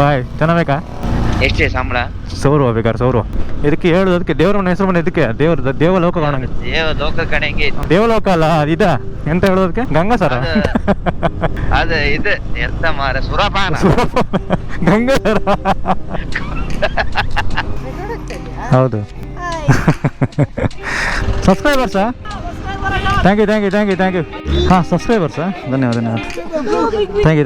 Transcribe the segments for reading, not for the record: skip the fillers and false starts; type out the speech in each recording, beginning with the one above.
Hi ಚೆನ್ನಾಬೇಕಾ? ಎಷ್ಟೇ ಸಂಬಳ? 100 ರೂಪಾಯಿ ಬೇಕಾದ್ರೆ 100 ರೂಪಾಯಿ. ಇದಕ್ಕೆ ಹೇಳುದು ಅದಕ್ಕೆ ದೇವರ ಮನೆ ಹೆಸರು ಮನೆ ಇದಕ್ಕೆ ದೇವಲೋಕ ಕಾಣಂಗೆ. ದೇವಲೋಕ ಕಣಂಗೆ. ದೇವಲೋಕ ಅಲ್ಲ ಇದ ಎಂತ ಹೇಳೋದಕ್ಕೆ ಗಂಗಾಸರ. ಅದು ಇದು ಎಂತ ಮಾರ ಸುರಪಾನ. ಗಂಗಾಸರ ಹೌದು. ಸಬ್ಸ್ಕ್ರೈಬರ್ಸಾ? ಥ್ಯಾಂಕ್ ಯು ಹಾಂ ಸಬ್ಸ್ಕ್ರೈಬರ್ಸಾ? ಧನ್ಯವಾದ ಥ್ಯಾಂಕ್ ಯು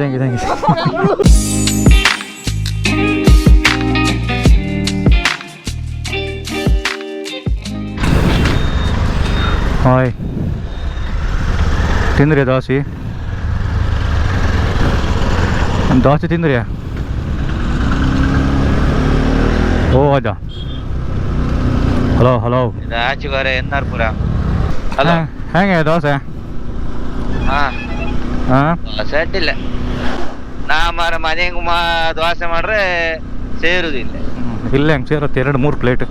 ಹಾಯ್ ತಿಂದ್ರಿ ದೋಸೆ ತಿಂದ್ರಿಯಾ? ಓ ಅದ ಹಲೋ ಆಚೆಗಾರ ಎನ್ನಾರ್ಪುರ. ಹಲೋ ಹೆಂಗೆ ದೋಸೆ? ದೋಸೆ ಅಡ್ಡಿಲ್ಲ. ನಾ ಮಾರ ಮನೆಗೆ ದೋಸೆ ಮಾಡ್ರೆ ಸೇರುದಿಲ್ಲ. ಇಲ್ಲ ಹೆಂಗೆ ಸೇರುತ್ತೆ 2-3 ಪ್ಲೇಟ್.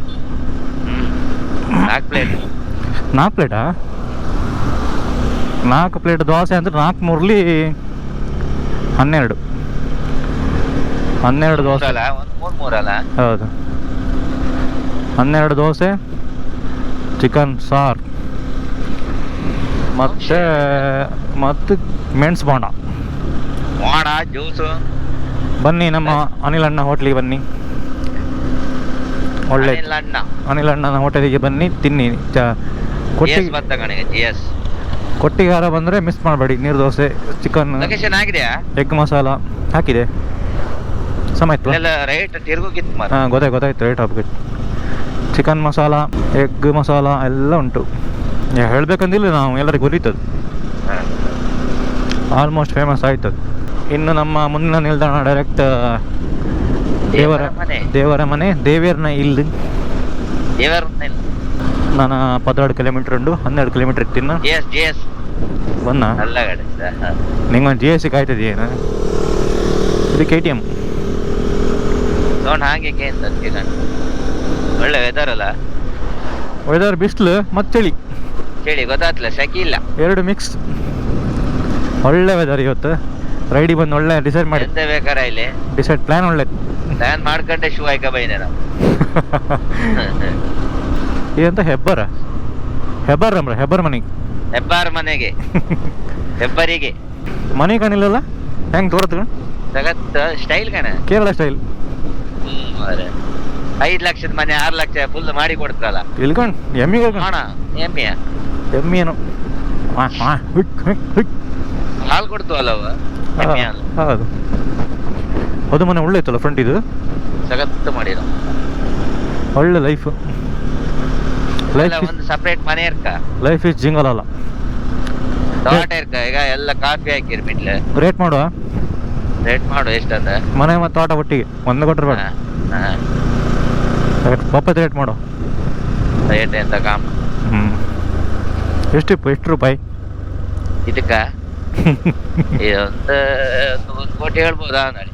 4 ಪ್ಲೇಟ್. 4 ಪ್ಲೇಟಾ? 4 ಪ್ಲೇಟ್ ದೋಸೆ ಅಂದ್ರೆ 4 ಮೂರ್ಲಿ 12 ದೋಸೆ. 3 ಅಲ್ಲ? ಹೌದು 12 ದೋಸೆ, ಚಿಕನ್ ಸಾರು ಮತ್ತು ಮೆಣಸು ಬೋಂಡ ಜ್ಯೂಸು. ಬನ್ನಿ ನಮ್ಮ ಅನಿಲ್ ಅಣ್ಣ ಹೋಟ್ಲಿಗೆ ಬನ್ನಿ. ಒಳ್ಳೆ ಅನಿಲ್ ಅಣ್ಣನ ಹೋಟೆಲಿಗೆ ಬನ್ನಿ ತಿನ್ನಿ. ಕೊಟ್ಟಿಗಾರ ಬಂದರೆ ಮಿಸ್ ಮಾಡಬೇಡಿ. ನೀರು ದೋಸೆ, ಚಿಕನ್, ಎಗ್ ಮಸಾಲ ಹಾಕಿದೆ ಸಮೇತ. ಹಾಂ ಗೊತ್ತಾಯ್ತು ರೇಟ್ ಹಾಕ್ಬೇಕು. ಚಿಕನ್ ಮಸಾಲ, ಎಗ್ ಮಸಾಲ ಎಲ್ಲ ಉಂಟು. ಹೇಳ್ಬೇಕಂದಿಲ್ಲ ನಾವು ಎಲ್ಲರಿಗೂ ಗೊರೀತದೆ. ಆಲ್ಮೋಸ್ಟ್ ಫೇಮಸ್ ಆಯ್ತದೆ. ಇನ್ನು ನಮ್ಮ ಮುಂದಿನ ನಿಲ್ದಾಣ ಡೈರೆಕ್ಟ್ ದೇವರ ಮನೆ ದೇವೇರ್ನ ಇಲ್ಲಿ. ನಾನು 12 ಕಿಲೋಮೀಟರ್ ಉಂಟು. 12 ಕಿಲೋಮೀಟರ್ ಇರ್ತೀನಿ ಬನ್ನ. ನಿಂಗೊಂದು GSC ಕಾಯ್ತದೆ ಏನು? ಇದು KTM. ಒಳ್ಳೆ ವೆದರ್ ಅಲ್ಲ? ವೆದರ್ ಬಿಸಿಲು ಮತ್ತು ಚಳಿ ಗೊತ್ತಾಗ್ತಿಲ್ಲ, ಸೆಕೆ ಇಲ್ಲ, 2 ಮಿಕ್ಸ್. ಒಳ್ಳೆ ವೆದರ್ ಇವತ್ತು. ರೈಡಿಗೆ ಬಂದು ಒಳ್ಳೆ ಡಿಸೈಡ್ ಮಾಡಿ ಬೇಕಾರ ಇಲ್ಲಿ ಪ್ಲಾನ್ ಒಳ್ಳೆ ಪ್ಲಾನ್ ಮಾಡ್ಕೊಂಡೆ ಶೂ ಆಯ್ಕ ಬೈನೆ ನಾವು. ಇದಂತ ಹೆಬ್ಬರ ಮನೆಗೆ ಹೆಬ್ಬಾರ ಮನೆಗೆ ಹೆಬ್ಬರಿಗೆ ಮನೆ ಕಾಣಿಲ್ಲಲ್ಲ? ಹೆಂಗೆ ತೋರತ್ ಜಗತ್ ಸ್ಟೈಲ್ ಕಣ, ಕೇರಳ ಸ್ಟೈಲ್. 5 ಲಕ್ಷದ ಮನೆ 6 ಲಕ್ಷ ಫುಲ್ ಮಾಡಿ ಕೊಡ್ತಾರಲ್ಲ. ಇಲ್ಕೊಂಡು ಎಮ್ಮಿಗೆ ಎಮ್ಮಿಯೇನು ಹಾಲು ಕೊಡ್ತು ಅಲ್ಲವ? ಹೌದು. ಅದು ಮನೆ ಒಳ್ಳೆ ಇತ್ತಲ್ಲ ಫ್ರಂಟ್. ಇದು ಜಗತ್ತು ಮಾಡಿದ ಒಳ್ಳೆ ಲೈಫ್. ಒಂದು ಸಪರೇಟ್ ಮನೆ ಇರ್ಕ. ಲೈಫ್ ಇಸ್ ಜಿಂಗಲ್ ಅಲ್ಲ, ತೋಟ ಇರ್ಕ. ಈಗ ಎಲ್ಲ ಕಾಫಿ ಹಾಕಿರ್ ಮಿಡ್ಲೆ. ರೇಟ್ ಮಾಡು ಎಷ್ಟಂದ ಮನೆ ಮತ್ತು ತೋಟ ಒಟ್ಟಿಗೆ ಒಂದು ಕೊಟ್ರೆ ಬೇಡ. ಒಪ್ಪತ್ತು ರೇಟ್ ಮಾಡು. ರೇಟ್ ಎಂತ ಕಾಮ. ಎಷ್ಟು ರೂಪಾಯಿ ಇದಕ್ಕ? ಇದೊಂದು 1 ಕೋಟಿ ಹೇಳ್ಬೋದಾ ನಾಳೆ?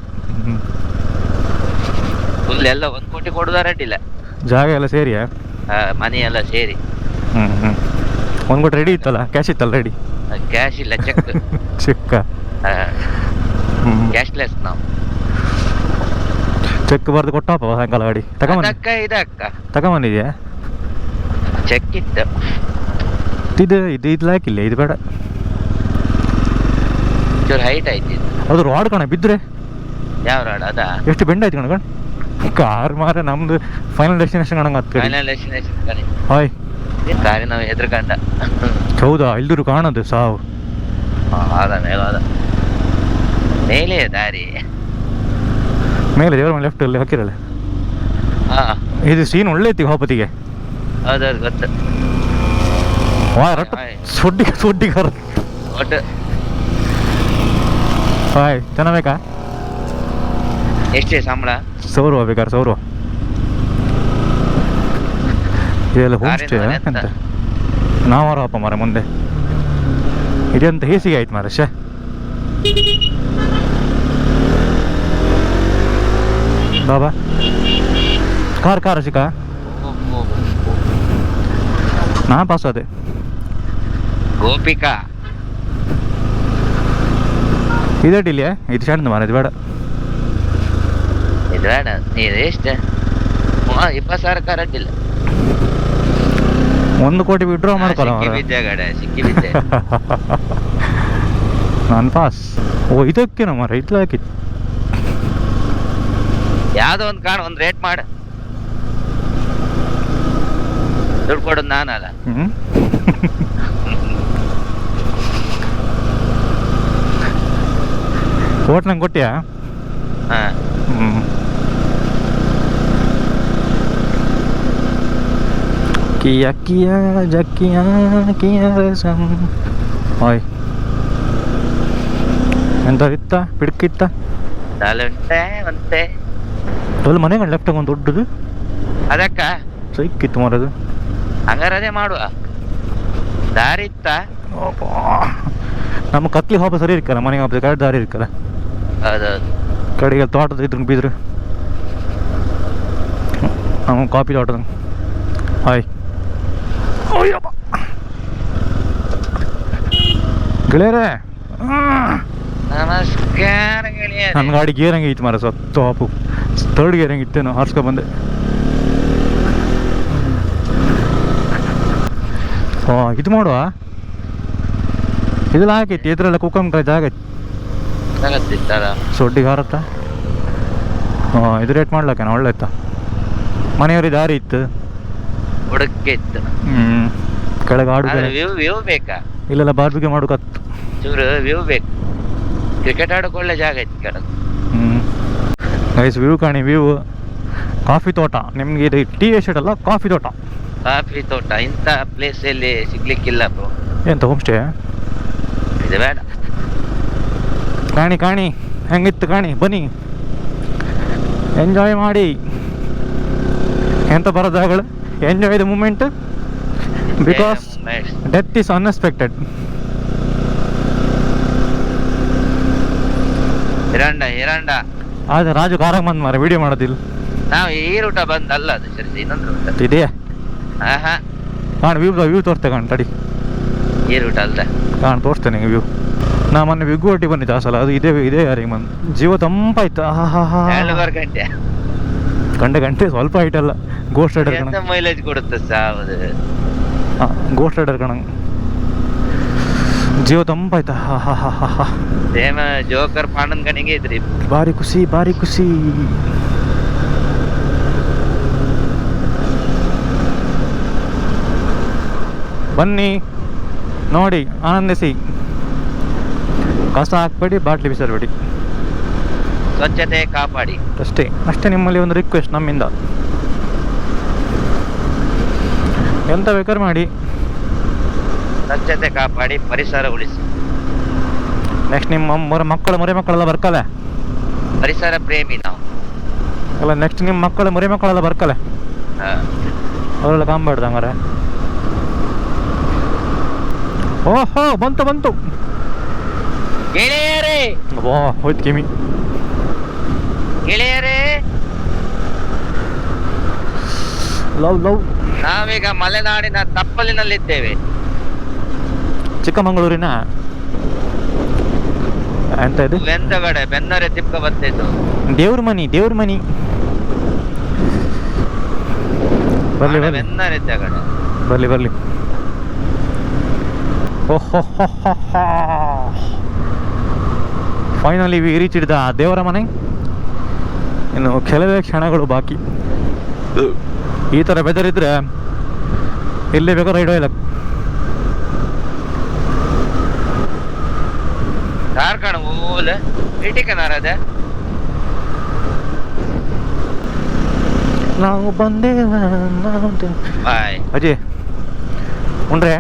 ಫುಲ್ ಎಲ್ಲ 1 ಕೋಟಿ ಕೊಡುದಾರ ಅಡ್ಡಿಲ್ಲ. ಜಾಗ ಎಲ್ಲ ಸೇರಿಯಾ? ಮನೆ ಎಲ್ಲ ಸೇರಿ 1 ಕೋಟಿ ರೆಡಿ ಇತ್ತಲ್ಲ? ಕ್ಯಾಶ್ ಇತ್ತಲ್ಲ ರೆಡಿ? ಕ್ಯಾಶ್ ಇಲ್ಲ, ಚೆಕ್. ಕ್ಯಾಶ್ಲೆಸ್ ನಾವು. ಚೆಕ್ ಬರ್ದು ಕೊಟ್ಟಪ್ಪ ಸಾಯಂಕಾಲ ಗಾಡಿ ತಗೊಂಬಂದಿದ್ಯಾ? ಚೆಕ್ ಇತ್ತು. ಇದು ಹಾಕಿಲ್ಲ, ಇದು ಬೇಡ. ಚೂರು ಹೈಟ್ ಆಯ್ತು. ಅದು ರಾಡ್ ಕಣ ಬಿದ್ರೆ. ಯಾವ ರಾಡ್? ಅದ ಎಷ್ಟು ಬೆಂಡ್ ಆಯ್ತು ಕಣ. ಕಾರ್ ಮಾರ ನಮ್ದು ಫೈನಲ್ ಡೆಸ್ಟಿನೇಷನ್ ಕಣಂಗ. ಹಾಯ್ ಕಾರಿ ನಾವು ಹೆದರ್ಕಂಡ. ಹೌದಾ? ಇಲ್ದಿರು ಕಾಣದು ಸಾವು. ಮೇಲೆ ದಾರಿ ಮೇಲೆ ದೇವರ ಮನೆ ಲೆಫ್ಟ್ ಅಲ್ಲಿ ಹಾಕಿರಲ್ಲ. ಇದು ಸೀನ್ ಒಳ್ಳೆ ಐತಿ ಹೋಪತಿಗೆ. ಹೌದೌದು ಗೊತ್ತು. ಸೊಡ್ಡಿಗಾರ. ಹಾಯ್ ಚೆನ್ನಾಬೇಕಾ? ಎಷ್ಟೇ ಸಂಬಳ? 100 ರೂಪಾಯಿ ಬೇಕಾದ್ರೆ 100 ರೂಪಾಯಿ. ಇದೆಲ್ಲ ಹೋಮ್ ಸ್ಟೇ ಅಂತ ನಾವಪ್ಪ ಮಾರ ಮುಂದೆ. ಇದೆಂತ ಹೇಸಿಗೆ ಆಯ್ತು ಮಾರ. ಬಾಬಾ ಕಾರ್ ಸಿಕ್ಕ ನಾ ಪಾಸ್ ಆದೆ. ಗೋಪಿಕಾ ಇದಡ್ಡಿಲ್ಲ, ಇದು ಸಣ್ಣದು ಮಾರ, ಇದು ಬೇಡ. ಇದು ಬೇಡ ನೀರು ಎಷ್ಟು 20,000 ಕರೆಂಟ್ ಇಲ್ಲ. 1 ಕೋಟಿ ವಿಡ್ರಾ ಮಾಡ್ಕೊಳ ಸಿಕ್ಕಿ ಬಿದ್ದೆ ಗಡೆ ಸಿಕ್ಕಿ ಬಿದ್ದೆ. ನಾನು ಪಾಸ್. ಓ ಇದಕ್ಕೇನೋ ಮರ ಇತ್ಲ ಹಾಕಿತ್ತು. ಯಾವ್ದೋ ಒಂದು ಕಾಣ ಒಂದು ರೇಟ್ ಮಾಡ, ದುಡ್ಡು ಕೊಡೋದು ನಾನಲ್ಲ. ಕೋಟ್ ನಂಗೆ ಕೊಟ್ಟಿಯಾ? ಹಾ ಕಿಯಾ ಕಿಯಾ ಜಕ್ಕಿಯಾ ಕಿಯಾ ರಸಂ. ಓಯ್ ಎಂತ ಇತ್ತ ಪಿಡ್ಕಿತ್ತ ತಲುಂಟೆ ಒಂತೆ ಅಲ್ಲಿ ಮನೆಗೆ ಲೆಫ್ಟ್ ಒಂದು ದೊಡ್ಡದು ಅದಕ್ಕ ಸೈಕಿತ್ತು ಮರದು. ಹಂಗಾರ ಅದೇ ಮಾಡುವ ದಾರಿ ಇತ್ತ. ನಮ್ಮ ಕತ್ಲಿ ಹೋಪ ಸರಿ ಇರ್ಕಲ್ಲ, ಮನೆಗೆ ಹೋಪ ಕಡೆ ದಾರಿ ಇರ್ಕಲ್ಲ. ಹೌದೌದು. ಕಡೆಗೆ ತೋಟದ ಇದ್ರು ಬಿದ್ರು ನಾವು ಕಾಫಿ ತೋಟದ. ಹಾಯ್ ಗೆಳೆಯರೇ ನಮಸ್ಕಾರ ಗೆಳೆಯರೇ. ನನ್ನ ಗಾಡಿ ಗೇರ್ ಹಂಗೆ ಐತಿ ಮರ ಸತ್ತು ಹಾಪು. 3rd ಗೇರ್ ಹಂಗೆ ಇತ್ತೇನು ಹಾರ್ಸ್ಕೊ ಬಂದೆ. ಓ ಇದು ಮಾಡುವ, ಇದೆಲ್ಲ ಹಾಕೈತಿ ಇದ್ರೆಲ್ಲ ಕುಕ್ಕಂಬ್ರ ಜಾಗ ಐತಿ ಸೊಡ್ಡಿಗೆ ಹಾರತ್ತ. ಹಾಂ ಇದು ರೇಟ್ ಮಾಡ್ಲಕ್ಕೇನ ಒಳ್ಳೆ ಇತ್ತ. ಮನೆಯವ್ರಿಗೆ ದಾರಿ ಇತ್ತು ಹುಡುಕ್ಕೆ ಇತ್ತು. ಕೆಳಗೆ ಆಡು ವ್ಯೂ ಬೇಕಾ? ಇಲ್ಲೆಲ್ಲ ಬಾರ್ಬಿಗೆ ಮಾಡೋಕತ್ತು ಚೂರು ವ್ಯೂ ಬೇಕು. ಕ್ರಿಕೆಟ್ ಆಡೋಕೆ ಒಳ್ಳೆ ಜಾಗ ಐತಿ ಕೆಳಗೆ. ಗೈಸ್ ವ್ಯೂ ಕಾಣಿ, ವ್ಯೂ. ಕಾಫಿ ತೋಟ ನಿಮ್ಗೆ ಇದು ಟೀ ಎಸ್ಟೇಟ್ ಅಲ್ಲ, ಕಾಫಿ ತೋಟ. ಕಾಫಿ ತೋಟ ಇಂಥ ಪ್ಲೇಸ್ ಅಲ್ಲಿ ಸಿಗ್ಲಿಕ್ಕಿಲ್ಲ ಬ್ರೋ. ಎಂತ ಹೋಮ್ ಸ್ಟೇ ಇದು ಬೇಡ. ಕಾಣಿ ಕಾಣಿ ಹೆಂಗಿತ್ತು ಕಾಣಿ, ಬನ್ನಿ ಎಂಜಾಯ್ ಮಾಡಿ. ಎಂತ ಬರೋ ಜಾಗಗಳು, enjoy the moment because death is unexpected. ಹಿರಂಡ ಆದ್ರೆ ರಾಜು ಕಾರಾಗ ಬಂದ್ ಮಾರ ವಿಡಿಯೋ ಮಾಡೋದಿಲ್ಲ. ನಾವು ಈ ರೂಟ ಬಂದಲ್ಲ, ಅದು ಸರಿ ಇನ್ನೊಂದು ರೂಟ ಇದೆಯಾ? ಆಹಾ ಕಾಣ್ ವ್ಯೂ ತೋರಿಸ್ತೆ ಕಾಣ್ ತಡಿ. ಈ ರೂಟ ಅಲ್ದ ಕಾಣ್ ತೋರಿಸ್ತೇನೆ ವ್ಯೂ. ನಾ ಮೊನ್ನೆ ವಿಗ್ಗುವಟ್ಟಿ ಬಂದಿದ್ದೆ ಆ ಸಲ, ಅದು ಇದೇ ಯಾರಿಗೆ ಬಂದು ಜೀವ ತಂಪಾಯ್ತು. 2 ಗಂಟೆ ಸ್ವಲ್ಪ ಐಟಲ್ಲ. ಗೋಸ್ಟ್ ರೈಡರ್ ಕಣ, ಮೈಲೇಜ್ ಕೊಡುತ್ತೆ ಸಾವುದು. ಗೋಸ್ಟ್ ರೈಡರ್ ಕಣ, ಜೀವ ತಂಪಾಯ್ತಾ. ಸೇಮ ಜೋಕರ್ ಪಾಂಡನ್ ಕಣಿಗೆ ಇದ್ರಿ. ಭಾರಿ ಖುಷಿ ಭಾರಿ ಖುಷಿ. ಬನ್ನಿ ನೋಡಿ ಆನಂದಿಸಿ. ಕಸ ಹಾಕ್ಬೇಡಿ, ಬಾಟ್ಲಿ ಬಿಸಾಡಬೇಡಿ, ಸ್ವಚ್ಛತೆ ಕಾಪಾಡಿ. ಅಷ್ಟೇ ನಿಮ್ಮಲ್ಲಿ ಒಂದು ರಿಕ್ವೆಸ್ಟ್ ನಮ್ಮಿಂದ. ಎಂತ ಬೇಕಾದ್ರೆ ಮಾಡಿ, ಸ್ವಚ್ಛತೆ ಕಾಪಾಡಿ, ಪರಿಸರ ಉಳಿಸಿ. ನೆಕ್ಸ್ಟ್ ನಿಮ್ಮ ಮೊರೆ ಮಕ್ಕಳೆಲ್ಲ ಬರ್ಕಲ್ಲ. ಪರಿಸರ ಪ್ರೇಮಿ ನಾವು ಅಲ್ಲ, ನೆಕ್ಸ್ಟ್ ನಿಮ್ಮ ಮೊರೆ ಮಕ್ಕಳೆಲ್ಲ ಬರ್ಕಲ್ಲ, ಅವರೆಲ್ಲ ಕಾಂಬಾಡ್ದು ಹಂಗಾರೆ. ಓಹೋ ಬಂತು ಗೆಳೆಯರೇ. ವಾ ಹೋಯ್ತು ಕಿಮಿ. ಗೆಳೆಯರೇ ಲವ್ ನಾವೀಗ ಮಲೆನಾಡಿನ ತಪ್ಪಲಿನಲ್ಲಿದ್ದೇವೆ. ಚಿಕ್ಕಮಗಳೂರಿನ ಎಂತ ಇದು ಬೆಂದಗಡೆ ಬೆನ್ನರೆ ತಿಪ್ಪ ಬರ್ತಿದ್ದು ದೇವ್ರ ಮನಿ. ಬರ್ಲಿ ಬೆನ್ನರೆ ತಗಡೆ ಬರ್ಲಿ. ಫೈನಲಿ ವಿ ರೀಚ್ಡ್ ದ ದೇವರ ಮನೆ. ಇನ್ನು ಕೆಲವೇ ಕ್ಷಣಗಳು ಬಾಕಿ. ಈ ಥರ ವೆದರ್ ಇದ್ರೆ ಎಲ್ಲಿ ಬೇಕಾದ್ರೂ ರೈಡ್ ಇಲ್ಲ. ಕಾರ್ಕಣ ಓಲೆ ಇಟಿಕನಾರದ ನಾವು ಬಂದೇವ ಬಾಯ್ ಅಜಯ್ ಉಂಡ್ರೆ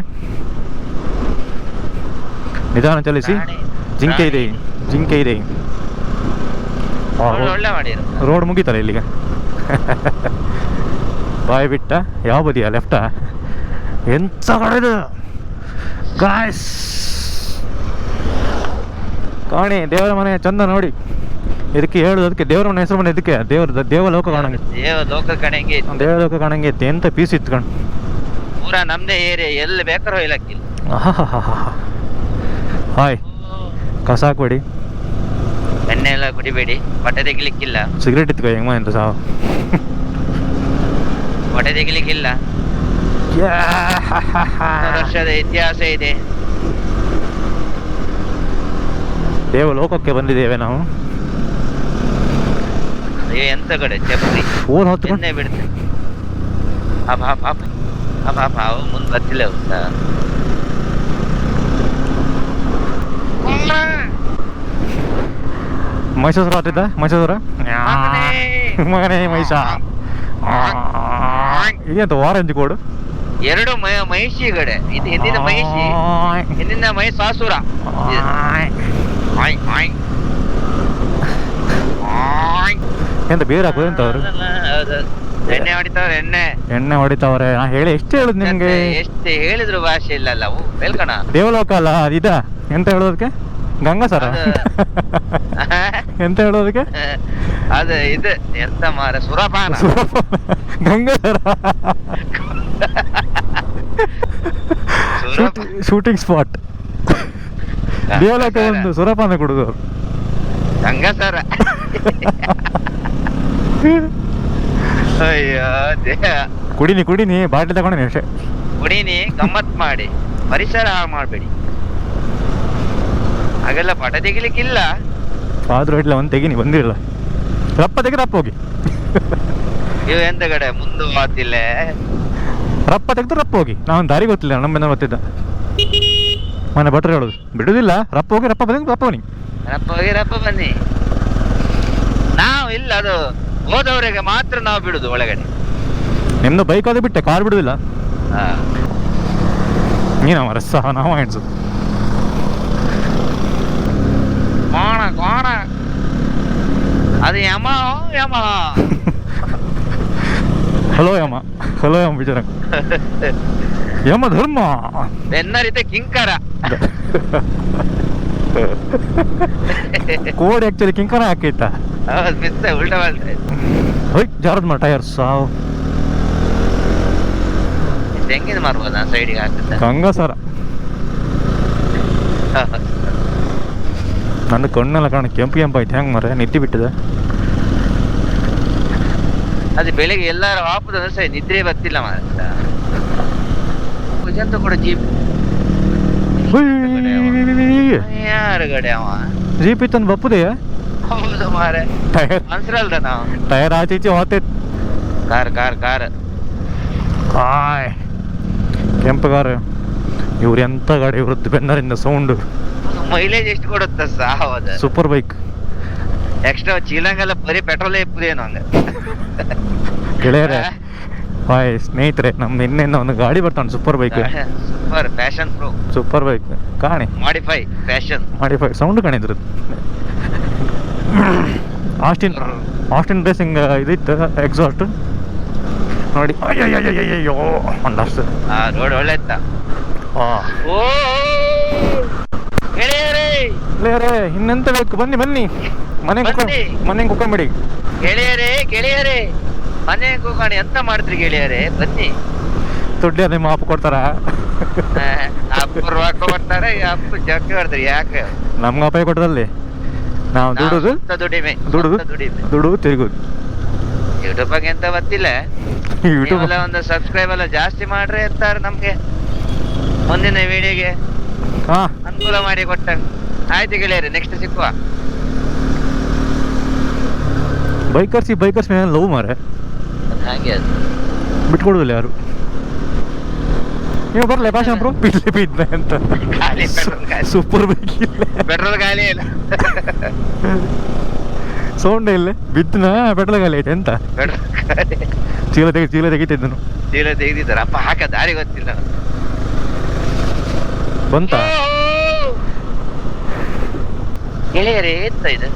ನಿಧಾನ ಚಲಿಸಿ. ಜಿಂಕೆ ಇದೆ. ಒಳ್ಳೆ ಮಾಡಿರು. ರೋಡ್ ಮುಗೀತಲ್ಲ ಇಲ್ಲಿಗೆ. ಬಾಯ್ ಬಿಟ್ಟ ಯಾವ ಬದಿಯ ಲೆಫ್ಟ? ಎಂತ ಕಡೆದು ಗಾಯ್ಸ್ ಕಾಣಿ ದೇವರ ಮನೆ ಚಂದ ನೋಡಿ. ಇದಕ್ಕೆ ಹೇಳುದು, ಅದಕ್ಕೆ ದೇವರ ಮನೆ ಹೆಸರು ಮನೆ, ಇದಕ್ಕೆ ದೇವಲೋಕ ಕಾಣಂಗೆ. ದೇವಲೋಕ ಕಾಣಂಗೆ ಇತ್ತು. ಎಂತ ಪೀಸ್ ಇತ್ತು ಕಣ್. ಪೂರ ನಮ್ದೇ ಏರಿಯಾ, ಎಲ್ಲಿ ಬೇಕಾದ್ರೂ ಹೋಗ್ಲಕ್ಕಿಲ್ಲ. ಹಾಯ್ ಕಸ ಹಾಕ್ಬೇಡಿ. ಎಣ್ಣೆ ಎಣ್ಣೆ ಎಲ್ಲ ಕುಡಿಬೇಡಿ, ಹೊಟ್ಟೆ ತೆಗಿಲಿಕ್ಕಿಲ್ಲ. ಸಿಗರೇಟ್ ಇತ್ತು ಹೆಂಗ ಅಂತ ಸಾವು. ಹೊಟ್ಟೆ ತೆಗಿಲಿಕ್ಕಿಲ್ಲ. 100 ವರ್ಷದ ಇತಿಹಾಸ ಇದೆ. ದೇವಲೋಕಕ್ಕೆ ಬಂದಿದ್ದೇವೆ ನಾವು. ಎಂತ ಕಡೆ ಚಪ್ಪಲಿ ಫೋನ್ ಹೊತ್ತು ಎಣ್ಣೆ ಬಿಡುತ್ತೆ. ಅವು ಮುಂದೆ ಬರ್ತಿಲ್ಲ ಗೊತ್ತಾ. ಮೈಸೂರು ಆತಿದ್ದ ಮೈಸೂರ ಮಗನೇ ಮೈಸ ಇದಂತ ಆರೆಂಜ್ ಕೋಡು. ಎರಡು ಮಹಿಷಿ ಕಡೆ ಇದು ಹಿಂದಿನ ಮಹಿಷಿ, ಹಿಂದಿನ ಮಹಿಷಾಸುರ. ಎಂತ ಬೇರೆ ಹಾಕೋದು ಎಂತ ಅವರು ಎಣ್ಣೆ ಹೊಡಿತಾವ್ರೆ, ಎಣ್ಣೆ ಹೊಡಿತಾವ್ರೆ. ನಾ ಹೇಳಿ ಎಷ್ಟು ಹೇಳುದು ನಿಮ್ಗೆ, ಎಷ್ಟು ಹೇಳಿದ್ರು ಭಾಷೆ ಇಲ್ಲಲ್ಲ. ಹೇಳ್ಕಣ ದೇವಲೋಕ ಅಲ್ಲ ಅದಿದ ಎಂತ ಹೇಳೋದಕ್ಕೆ ಗಂಗಸರ ಎಂತ ಹೇಳೋದಕ್ಕೆ ಅದು ಇದು ಎಂತ ಮಾರ ಸುರಪಾನ ಗಂಗಾಧರ ಶೂಟಿಂಗ್ ಸ್ಪಾಟ್. ದೇವಲೋಕ ಒಂದು ಸುರಪಾನ ಕೊಡುದು ಗಂಗಸರ. ಅಯ್ಯೋ ಕುಡಿನಿ ಬಾಟ್ಲಿ ತಗೊಂಡಿನಿ ಅಷ್ಟೇ. ಕುಡೀನಿ, ಗಮ್ಮತ್ ಮಾಡಿ, ಪರಿಸರ ಹಾಳು ಮಾಡ್ಬೇಡಿ. ಹಾಗೆಲ್ಲ ಪಟ ತೆಗಿಲಿಕ್ಕಿಲ್ಲ. ಆದ್ರೂ ಇಡ್ಲ ಒಂದು ತೆಗಿನಿ ಬಂದಿರಲ್ಲ. ರಪ್ಪ ಹೋಗಿ. ಇವು ಎಂತ ಕಡೆ ಮುಂದೆ ಮಾತಿಲ್ಲ. ರಪ್ಪ ತೆಗೆದು ರಪ್ಪ ಹೋಗಿ. ನಾವೊಂದು ದಾರಿ ಗೊತ್ತಿಲ್ಲ, ನಮ್ಮಿಂದ ಗೊತ್ತಿದ್ದ ಮನೆ ಭಟ್ರು ಹೇಳುದು ಬಿಡುದಿಲ್ಲ. ರಪ್ಪ ಹೋಗಿ ರಪ್ಪ ಬನ್ನಿ, ರಪ್ಪ ಬನ್ನಿ, ರಪ್ಪ ಹೋಗಿ ರಪ್ಪ ಬನ್ನಿ. ನಾವು ಇಲ್ಲ, ಅದು ಹೋದವರೆಗೆ ಮಾತ್ರ ನಾವು ಬಿಡುದು ಒಳಗಡೆ. ನಿಮ್ದು ಬೈಕ್ ಅದು ಬಿಟ್ಟೆ, ಕಾರ್ ಬಿಡುದಿಲ್ಲ. ನೀನವ ರಸ ನಾವು ಎಣ್ಸು ಕೋಣ ಅದು ಯಮ. ಹಲೋ ಯಮ ವಿಚಾರ ಯಮ ಧರ್ಮ ಬೆನ್ನರಿತ ಕಿಂಕರ. Code actually ಕಿಂಕರ ಹಾಕೈತ. ಹೌದು, ಮಿಸ್ ಉಲ್ಟಾ ಮಾಡ್ತಾರೆ. ಹೋಯ್ ಜಾರದ್ ಮಾ ಟೈರ್ ಸಾವು. ತೆಂಗಿನ ಮಾರ್ಬೋದ ಸೈಡಿಗೆ ಹಾಕುತ್ತ ಗಂಗಸರ. ನನ್ನ ಕಣ್ಣೆಲ್ಲ ಕಾಣ ಕೆಂಪು ಆಯ್ತು. ಹೆಂಗ್ ಮರ ನಿದ್ದೆ ಬಿಟ್ಟಿದೆ. ಅದು ಬೆಳಿಗ್ಗೆ ಎಲ್ಲಾರು ವಾಪದ ಸರಿ ನಿದ್ರೆ ಬರ್ತಿಲ್ಲ ಮಾರ. ಜಂತು ಕೂಡ ಜೀಪ್ ಯಾರ ಗಡೆ ಅವ ಜೀಪ್ ಇತ್ತಂದು ಬಪ್ಪುದೇ. ಹೌದು ಮಾರೆ, ಟೈರ್ ಮನ್ಸರಲ್ದ ನಾವು. ಟೈರ್ ಆಚೀಚೆ ಹೋತೈತ್. ಕಾರ್ ಆಯ್ ಕೆಂಪು ಕಾರ್. ಇವ್ರು ಎಂತ ಗಾಡಿ, ಇವ್ರದ್ದು ಬೆನ್ನರಿಂದ ಸೌಂಡು. ಮೈಲೇಜ್ ಎಷ್ಟು ಕೊಡುತ್ತ ಸಾವದ. Super bike. ಎಕ್ಸ್ಟ್ರಾ ಚೀಲಂಗೆಲ್ಲ ಬರೀ ಪೆಟ್ರೋಲೇ ಇಪ್ಪದೇನು ಹಂಗ. ಗೆಳೆಯರೆ ಹಾಯ್ ಸ್ನೇಹಿತರೆ, ನಮ್ದು ಇನ್ನೇನು ಒಂದು ಗಾಡಿ ಬರ್ತಾನೆ super bike. Super fashion pro super bike ಕಾಣಿ. ಮಾಡಿಫೈ ಸೌಂಡ್ ಕಾಣಿದ್ರು. ಆಸ್ಟಿನ್ ರೇಸಿಂಗ್ ಇದಿತ್ತು ಎಕ್ಸಾಸ್ಟ್ ನೋಡಿ. ಅಯ್ಯೋ ಒಂದಷ್ಟು ರೋಡ್ ಒಳ್ಳೆ ಇತ್ತ. ಗೆಳೆಯರೇ ಇನ್ನೆಂತ ಬೇಕು, ಬನ್ನಿ ಮನೆ ಕುಕ್ಕಂಬಿಡಿ. ಗೆಳೆಯರೇ ಮನೆ ಕೂಗಾಣಿ ಎಂತ ಮಾಡಿದ್ರಿ ಗೆಳೆಯರೇ, ಬನ್ನಿ. ದುಡ್ಡು ನಿಮ್ಮ ಅಪ್ಪ ಕೊಡ್ತಾರ. ಅಪ್ಪ ರೊಕ್ಕ ಕೊಡ್ತಾರೆ, ಅಪ್ಪ ಜಗ್ಗಿ ಮಾಡ್ತಾರೆ. ಯಾಕೆ ನಮ್ಗೆ ಅಪ್ಪ ಕೊಟ್ಟದಲ್ಲಿ ನಾವು ದುಡುದು ತಿರುಗುದು. ಯೂಟ್ಯೂಬ್ ಬಗ್ಗೆ ಎಂತ ಗೊತ್ತಿಲ್ಲ. ಯೂಟ್ಯೂಬ್ ಒಂದು ಸಬ್ಸ್ಕ್ರೈಬ್ ಎಲ್ಲ ಜಾಸ್ತಿ ಮಾಡ್ರೆ ಅಂತಾರೆ ನಮ್ಗೆ ಮುಂದಿನ ವಿಡಿಯೋಗೆ ಅನುಕೂಲ ಮಾಡಿ ಕೊಟ್ಟ. ಆಯ್ತು ಗೆಳೆಯರೆ, ನೆಕ್ಸ್ಟ್ ಸಿಕ್ಕುವ. ಬೈಕರ್ಸ್ ಮೇಲೆ ಲವ್ ಮಾರೆ ಹಾಗೆ ಅದು ಬಿಟ್ಕೊಡುದಿಲ್ಲ ಯಾರು. ನೀವು ಬರ್ಲೆ ಭಾಷಣ ಬ್ರೋ ಬಿದ್ದೆ ಅಂತ. ಸೂಪರ್ ಬೈಕ್ ಇಲ್ಲ, ಪೆಟ್ರೋಲ್ ಗಾಲಿ ಇಲ್ಲ, ಸೌಂಡ್ ಇಲ್ಲ. ಬಿದ್ದನ ಪೆಟ್ರೋಲ್ ಗಾಲಿ ಐತೆ ಅಂತ. ಚೀಲ ತೆಗಿತಿದ್ದನು. ಚೀಲ ತೆಗೆದಿದ್ದಾರ ಅಪ್ಪ, ಹಾಕ ದಾರಿ ಗೊತ್ತಿಲ್ಲ. ಬಂತ ಗೆಳೆಯರೇ, ಎಂತ ಇದು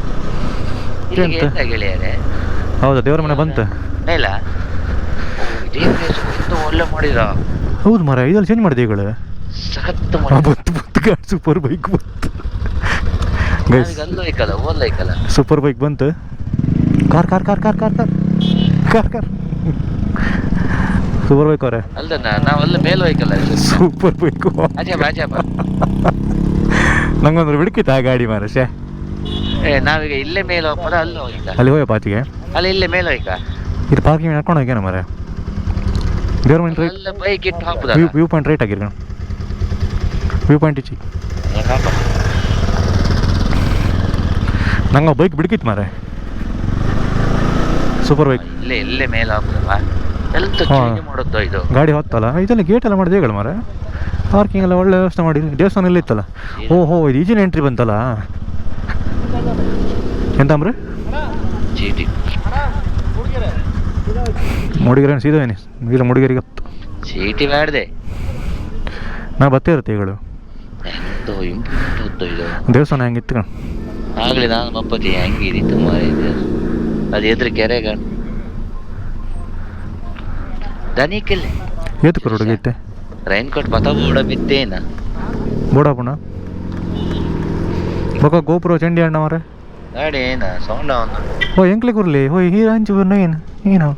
ಗೆಳೆಯರೇ? ಹೌದಾ, ದೇವರ ಮನೆ ಬಂತ ಇಲ್ಲ. ಒಳ್ಳೆ ಮಾಡಿದ. ಹೌದು ಮರ, ಇದರಲ್ಲಿ ಚೇಂಜ್ ಮಾಡಿದೆ ಈಗಳು. ಸೂಪರ್ ಬೈಕ್ ಬಂತು. ಸೂಪರ್ ಬೈಕ್ ಬಂತು. ಕಾರ್ ಸೂಪರ್ ಬೈಕ್ ಅವರೇ ಅಲ್ದನ, ನಾವೆಲ್ಲ ಮೇಲ್ ಹೋಯ್ಕಲ್ಲ. Super bike. ನಂಗೊಂದು ಬಿಡ್ಕಿತ್ತ ಆ ಗಾಡಿ ಮಾರ. ಶೇ ನಾವೀಗ ಇಲ್ಲೇ ಮೇಲೆ ಹೋಗ್ಬೋದ ಅಲ್ಲಿ ಹೋಗಿದ್ದ ಅಲ್ಲಿ ಹೋಯೋ ಪಾತಿಗೆ ಅಲ್ಲಿ ಇಲ್ಲೇ ಮೇಲೆ ಹೋಯ್ಕ ಇದು ಪಾರ್ಕಿಂಗ್ ನಡ್ಕೊಂಡು ಹೋಗ್ಯಾನ ಮರ ಗೌರ್ಮೆಂಟ್ ರೈಟ್ ಅಲ್ಲ ಬೈಕ್ ಇಟ್ಟು ಹಾಕ್ಬೋದಲ್ಲ ವ್ಯೂ ಪಾಯಿಂಟ್ ರೈಟ್ ಆಗಿರ್ಕಣ ವ್ಯೂ ಪಾಯಿಂಟ್ ಇಚ್ಚಿ ನಂಗೆ ಬೈಕ್ ಬಿಡ್ಕಿತ್ತು ಮಾರೆ ಸೂಪರ್ ಬೈಕ್ ಇಲ್ಲೇ ಮೇಲೆ ಹಾಕ್ಬೋದಲ್ಲ ಎಂತ ಚೇಂಜ್ ಮಾಡೋದು ಇದು ಗಾಡಿ ಹೊತ್ತಲ್ಲ ಇದೆಲ್ಲ ಗೇಟ್ ಎಲ್ಲ ಮಾಡಿದೆ ಹೇಳು ಮಾರೆ ಪಾರ್ಕಿಂಗ್ ಎಲ್ಲ ಒಳ್ಳೆ ವ್ಯವಸ್ಥೆ ಮಾಡಿ ದೇವಸ್ಥಾನ ಎಲ್ಲ ಇತ್ತಲ್ಲ ಓಹೋ ಇದು ಈಜಿನ ಎಂಟ್ರಿ ಬಂತಲ್ಲ ಎಂತಂಬ್ರಿ ಚೀಟಿ ಮೂಡಿಗೆರೆ ಸೀದೋನಿ ಇಲ್ಲ ಮೂಡಿಗೆರೆಗೆ ಚೀಟಿ ಮಾಡ್ದೆ ನಾ ಬತ್ತೇ ಇರುತ್ತೆ ಈಗಳು ಎಂತೋ ಇಂಪ್ರೂವ್ಮೆಂಟ್ ಇದು ದೇವಸ್ಥಾನ ಹೆಂಗಿತ್ತು ಕಣ ಆಗ್ಲಿ ನಾನು ಮಪ್ಪತಿ ಹೆಂಗಿದಿತ್ತು ಮಾರಿದ್ದು ಅದು ಎದುರು ಕೆರೆಗ ದನಿಕಲ್ಲಿ ಏತಕ್ಕೆ ಹುಡುಗೈತೆ ರೈನ್ ಕೋಟ್ ಪತ ಬೋಡ ಬಿತ್ತೇನ ಬೋಡಾಪುಣ ಬೊಕ್ಕ ಗೋಪುರ ಚಂಡಿ ಅಣ್ಣ ಮಾರೆ ಗಾಡಿ ಏನ ಸೌಂಡ್ ಅವನು ಓ ಎಂಕ್ಲೆ ಕುರ್ಲಿ ಓಯ್ ಹೀರ ಹಂಚು ಬರ್ನ ಏನು ಏನು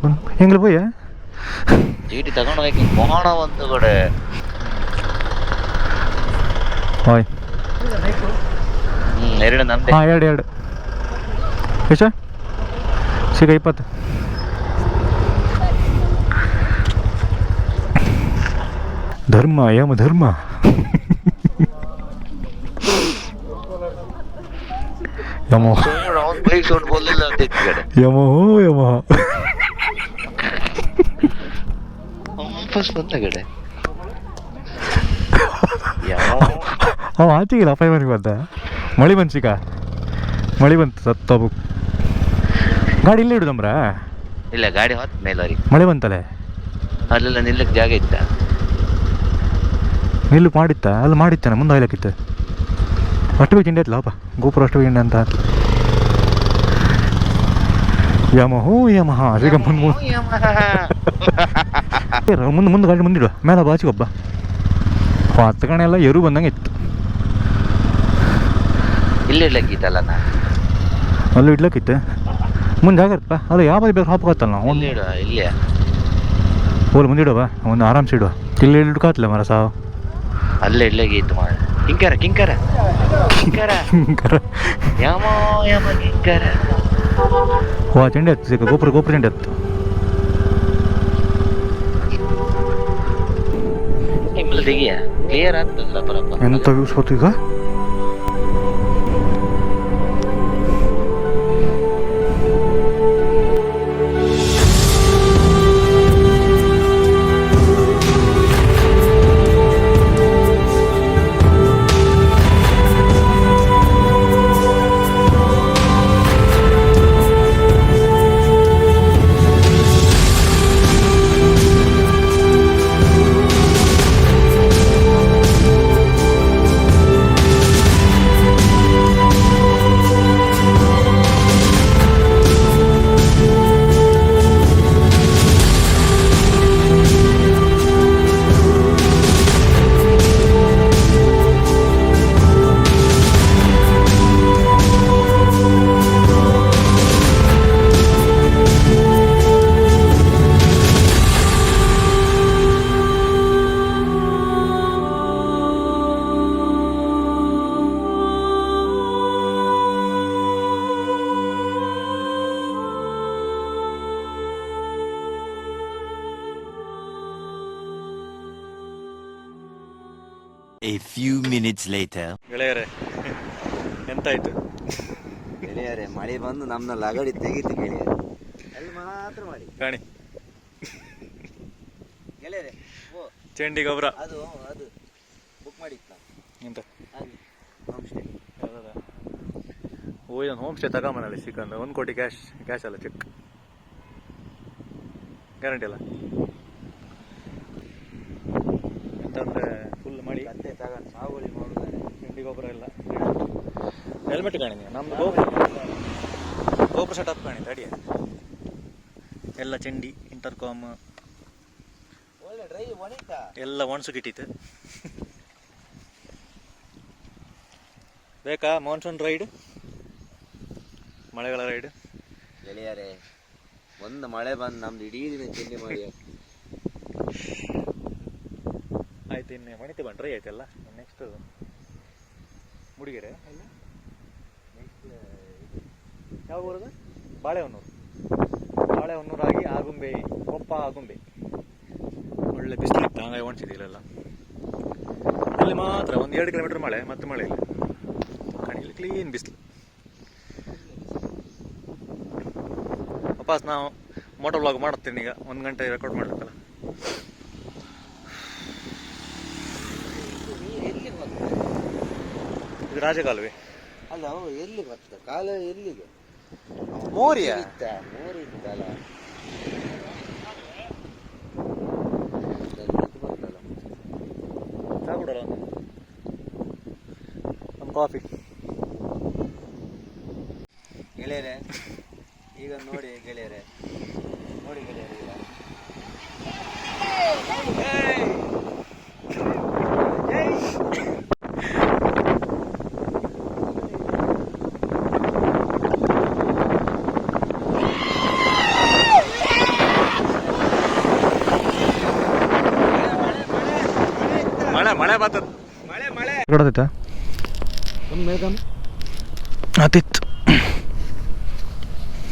ಎಂಗ್ಲೆ ಪೋಯ ಚೀಟಿ ತಗೊಂಡು ಹೋಗಿ ಮೋಣ ಒಂದು ಕಡೆ ಓಯ್ ಎರಡು ನಮ್ದೆ ಹಾಂ ಎರಡು ಎಷ್ಟು ಸಿಗ 20 ಧರ್ಮ ಯಮ ಧರ್ಮ ಯಮೋ ಬೈಕ್ ಸೌಂಡ್ ಬೋಲಿಲ್ಲ ಅಂತ ಕಡೆ ಯಮೋ ಯಮೋ ವಾಪಸ್ ಬಂದ ಕಡೆ ಅವ ಆಚೆಗಿಲ್ಲ ಅಪ್ಪ ಮನೆಗೆ ಬಂದ ಮಳೆ ಬಂತು ಸಿಕ್ಕ ಮಳೆ ಬಂತು ಸತ್ತೋಬು ಗಾಡಿ ಇಲ್ಲೇ ಇಡುದಮ್ರ ಇಲ್ಲ ಗಾಡಿ ಹೊತ್ತು ಮೇಲವ್ರಿಗೆ ಮಳೆ ಬಂತಲೆ ಅಲ್ಲೆಲ್ಲ ನಿಲ್ಲಕ್ಕೆ ಜಾಗ ಇತ್ತ ನಿಲ್ಲು ಮಾಡಿತ್ತ ಅಲ್ಲಿ ಮಾಡಿತ್ತಾನೆ ಮುಂದೆ ಆಯ್ಲಕ್ಕಿತ್ತು ಅಷ್ಟು ಬೇಗ ತಿಂಡಿ ಆಯ್ತಲ್ಲ ಅಪ್ಪ ಗೋಪುರ ಅಷ್ಟು ಬೇಗ ಅಂತ ಯಮಹೋ ಯಮಹ ಈಗ ಮುಂದೆ ಗಾಡಿ ಮುಂದಿಡುವ ಮೇಲೆ ಬಾಚಿ ಒಬ್ಬ ಹತ್ತು ಕಣೆ ಎಲ್ಲ ಎರು ಬಂದಂಗೆ ಇತ್ತು ಇಲ್ಲಿ ಇಡ್ಲಕ್ಕಿತ್ತಲ್ಲ ನಾ ಅಲ್ಲೂ ಇಡ್ಲಕ್ಕಿತ್ತು ಮುಂದೆ ಜಾಗ ಇರ್ತಪ್ಪ ಅದು ಯಾವ ಬೇಕು ಹಾಪತ್ತಲ್ಲ ನಾವು ಇಲ್ಲಿ ಇಡುವ ಇಲ್ಲೇ ಹೋಲ್ ಮುಂದಿಡುವ ಒಂದು ಆರಾಮ್ಸಿ ಇಡುವ ಇಲ್ಲಿ ಇಡ್ಕಾತ್ಲ ಮರ ಸಾವು ಅಲ್ಲೇ ಇಡ್ಲಾಗಿತ್ತು ಮಾಡಿ ಕಿಂಕರ ಕಿಂಕರ ಕಿಂಕರ ಯಮೋ ಯಮ ಕಿಂಕರ ಹೋ ಚಂಡಿ ಹತ್ತು ಸಿಕ್ಕ ಗೋಪುರ ಚಂಡಿ ಹತ್ತು ನಿಮ್ಮಲ್ಲಿ ತೆಗಿಯ ಕ್ಲಿಯರ್ ಆಗ್ತದಲ್ಲ ಬರಪ್ಪ ಎಂತ ವ್ಯೂಸ್ ಹೊತ್ತು ಈಗ A few minutes later. ಗೆಳೆಯರೇ ಎಂತಾಯ್ತು ಗೆಳೆಯರೇ ಮಳೆ ಬಂದು ನಮ್ಮನ್ನ ಲಗಡಿ ತೆಗೀತು ಗೆಳೆಯರೆ ಅಲ್ಲಿ ಮಾತ್ರ ಮಾಡಿ ಕಾಣಿ ಗೆಳೆಯರೆ ಓ ಚಂಡಿ ಗೊಬ್ಬರ ಅದು ಬುಕ್ ಮಾಡಿತ್ತು ಎಂತ ಅಲ್ಲಿ ಹೋಮ್ ಸ್ಟೇ ಓ ಇದೊಂದು ಹೋಮ್ ಸ್ಟೇ ತಗೊಂಬನಲ್ಲಿ ಸಿಕ್ಕಂದ 1 ಕೋಟಿ ಕ್ಯಾಶ್ ಅಲ್ಲ ಚೆಕ್ ಗ್ಯಾರಂಟಿ ಅಲ್ಲ ಎಂತಂದ್ರೆ ಫುಲ್ ಮಾಡಿ ಅತ್ತೆ ತಗೊಂಡು ಸಾಗುವಳಿ ಮಾಡೋದಾರೆ ಚಂಡಿ ಗೊಬ್ಬರ ಎಲ್ಲ ಹೆಲ್ಮೆಟ್ ಕಾಣಿ ನಮ್ದು ಗೋಪುರ ಸೆಟಪ್ ಕಾಣಿ ಅಡಿಯ ಎಲ್ಲ ಚಂಡಿ ಇಂಟರ್ಕಾಮ್ ಒಳ್ಳೆ ಡ್ರೈವ್ ಒಣಿತಾ ಎಲ್ಲ ಒಣಸು ಕಿಟ್ಟಿತ್ತು ಬೇಕಾ ಮಾನ್ಸೂನ್ ರೈಡ್ ಮಳೆಗಾಲ ರೈಡ್ ಗೆಳೆಯರೇ ಒಂದು ಮಳೆ ಬಂದು ನಮ್ದು ಇಡೀ ದಿನ ತಿಂಡಿ ಮಾಡಿ ಆಯ್ತು ಇನ್ನು ಮಣಿತೆ ಬಂದು ಆಯ್ತಲ್ಲ ನೆಕ್ಸ್ಟ್ ಮುಡಿಗೆರೆ ನೆಕ್ಸ್ಟ್ ಯಾವ ಊರದ? ಬಾಳೆಹೊನ್ನೂರಾಗಿ ಆಗುಂಬೆ, ಕೊಪ್ಪ ಆಗುಂಬೆ. ಒಳ್ಳೆ ಬಿಸಿಲಿತ್ತು, ಹಂಗಾಗಿ ಒಣಸಿದಿಲ್ಲ. ಅಲ್ಲಿ ಮಾತ್ರ ಒಂದು 2 ಕಿಲೋಮೀಟರ್ ಮಳೆ, ಮತ್ತೆ ಮಳೆ ಇಲ್ಲ. ಕಣಿಲಿ ಕ್ಲೀನ್ ಬಿಸಿಲು. ವಾಪಸ್ ನಾವು ಮೋಟೋ ವ್ಲಾಗ್ ಮಾಡುತ್ತೇನೆ ಈಗ. 1 ಗಂಟೆ ರೆಕಾರ್ಡ್ ಮಾಡಬೇಕಲ್ಲ. ಇದು ರಾಜಕಾಲುವೆ ಅಲ್ಲ, ಎಲ್ಲಿ ಬರ್ತದೆ ಕಾಲ? ಎಲ್ಲಿಗೆ? ಮೋರಿಯ ಮೋರಿ ಇತ್ತಲ್ಲ, ಸಾಗುಡಲ್ಲ ನಮ್ಮ ಕಾಫಿ. ಗೆಳೆಯರೆ ಈಗ ನೋಡಿ ಗೆಳೆಯರೆ, ನೋಡಿ ಗೆಳೆಯರೆ ಈಗ ಮಳೆ ಬರ್ತದ. ಮಳೆ ಕೊಡೋದೈತಾ ಅತಿತ್ತು.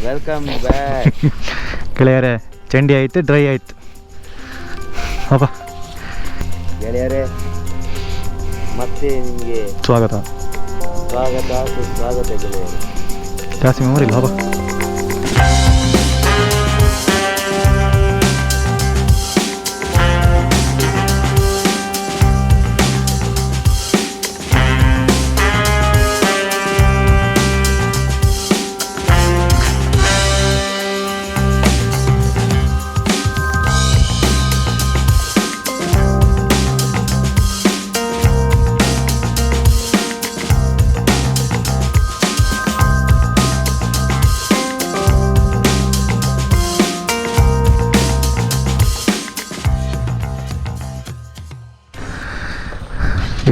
ವೆಲ್ಕಮ್ ಬ್ಯಾಕ್ ಗೆಳೆಯರೆ. ಚಂಡಿ ಆಯ್ತು, ಡ್ರೈ ಆಯ್ತು. ಅಪ್ಪ ಗೆಳೆಯರೆ, ಮತ್ತೆ ನಿಮಗೆ ಸ್ವಾಗತ ಸುಸ್ವಾಗತ ಗೆಳೆಯರೆ. ಜಾಸ್ತಿ ಮೆಮೊರಿ ಇಲ್ಲ. ಹೋಗ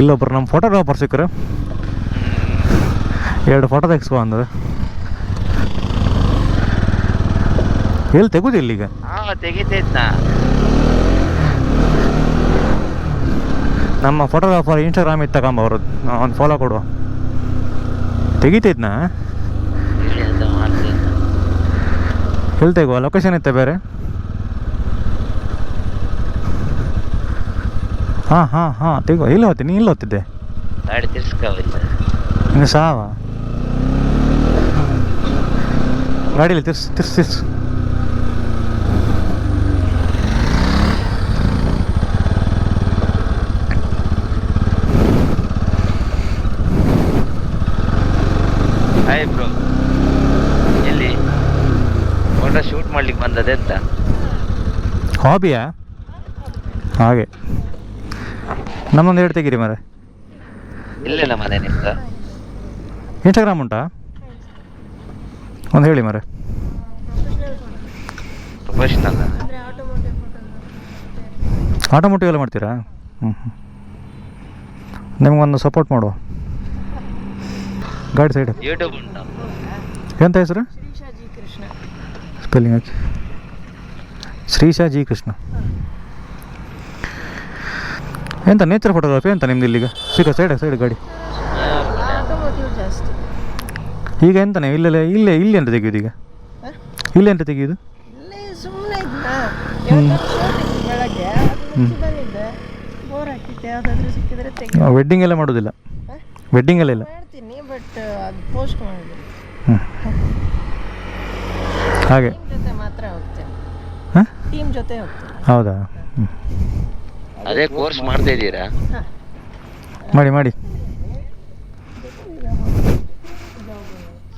ಇಲ್ಲೊಬ್ರು ನಮ್ಮ ಫೋಟೋಗ್ರಾಫರ್ ಸಿಕ್ಕರು, 2 ಫೋಟೋ ತೆಗಿಸ್ಕೊ ಅಂದ್ರೆ. ಎಲ್ಲಿ ತೆಗುದಿಲ್ಲ ಈಗ? ತೆಗಿತೈತ. ನಮ್ಮ ಫೋಟೋಗ್ರಾಫರ್ ಇನ್ಸ್ಟಾಗ್ರಾಮ್ ಇತ್ತು, ತಗೊಂಬ ಅವ್ರದ್ದು ಒಂದು ಫಾಲೋ ಕೊಡುವ. ತೆಗಿತೈತ್ನಾ? ಎಲ್ಲಿ ತೆಗುವ? ಲೊಕೇಶನ್ ಇತ್ತ ಬೇರೆ? ಹಾಂ ತೆಗುವ. ಇಲ್ಲ ಹೋಗ್ತೀನಿ, ನೀ ಇಲ್ಲ ಹೋಗ್ತಿದ್ದೆ ಗಾಡಿ ತಿರ್ಸ್ಕಾವಿಲ್ಲ ಇನ್ನು ಸಾವ ಗಾಡಿಯಲ್ಲಿ ತಿರ್ಸು. ಹಾಯ್ ಬ್ರೋ, ಎಲ್ಲಿ ಫೋಟೋ ಶೂಟ್ ಮಾಡ್ಲಿಕ್ಕೆ ಬಂದದೆ ಅಂತ? ಹಾಬಿಯಾ? ಹಾಗೆ ನಮ್ಮೊಂದು 2 ತೆಗೀರಿ ಮರೆ. ಇಲ್ಲೆಲ್ಲ ಮನೆ ನಿಮ್ದು? ಇನ್ಸ್ಟಾಗ್ರಾಮ್ ಉಂಟಾ? ಒಂದು ಹೇಳಿ ಮರೆ. ಪ್ರೊಫೆಷನಲ್ ಆಟೋಮೋಟಿವ್ ಎಲ್ಲ ಮಾಡ್ತೀರಾ? ನಿಮ್ಗೊಂದು ಸಪೋರ್ಟ್ ಮಾಡುವ. ಗಾಡಿ ಸೈಡ್ ಯೂಟ್ಯೂಬ್ ಉಂಟು. ಎಂತ ಹೆಸರು? ಸ್ಪೆಲ್ಲಿಂಗ್ ಹಾಕಿ. ಶ್ರೀಶಾ ಜಿ ಕೃಷ್ಣ. ಎಂತ ನೇಚರ್ ಫೋಟೋಗ್ರಫಿ ಅಂತ ನಿಮ್ದು ಇಲ್ಲಿಗ? ಸಿಗ ಸೈಡ್ ಗಾಡಿ. ಈಗ ಎಂತಾನೆ ಇಲ್ಲಿ ಎಂತ ತೆಗೆಯೋದು ಈಗ? ಇಲ್ಲಿ ಎಂತ ತೆಗೆಯೋದು? ವೆಡ್ಡಿಂಗ್ ಎಲ್ಲ ಮಾಡೋದಿಲ್ಲ? ವೆಡ್ಡಿಂಗ್ ಎಲ್ಲ ಇಲ್ಲ. ಹಾಗೆ ಹೌದಾ? ಅದೇ ಕೋರ್ಸ್ ಮಾಡ್ತಾ ಇದ್ದೀರಾ? ಮಾಡಿ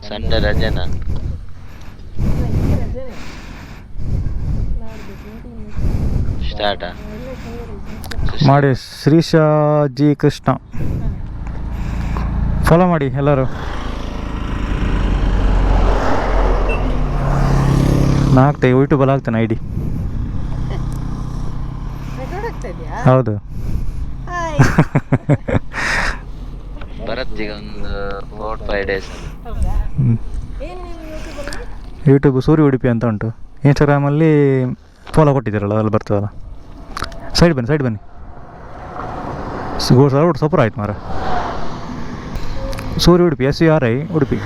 ಸಂಡೆ ರಜೆನಾ? ಸ್ಟಾರ್ಟಾ ಮಾಡಿ. ಶ್ರೀಶಾ ಜಿ ಕೃಷ್ಣ ಫಾಲೋ ಮಾಡಿ ಎಲ್ಲರೂ. 4 ಯೂಟ್ಯೂಬಲ್ಲಿ ಹಾಕ್ತೇನೆ ID. ಹೌದು. ಬರತ್ತೀಗ ಒಂದು 4-5 ಡೇಸ್. ಯೂಟ್ಯೂಬ್ ಸೂರ್ಯ ಉಡುಪಿ ಅಂತ ಉಂಟು. ಇನ್ಸ್ಟಾಗ್ರಾಮಲ್ಲಿ ಫಾಲೋ ಕೊಟ್ಟಿದ್ದೀರಲ್ಲ, ಅಲ್ಲಿ ಬರ್ತದಲ್ಲ. ಸೈಡ್ ಬನ್ನಿ. ಸೂಪರ್ ಆಯ್ತು ಮಾರ. ಸೂರ್ಯ ಉಡುಪಿ, SURI ಉಡುಪಿ.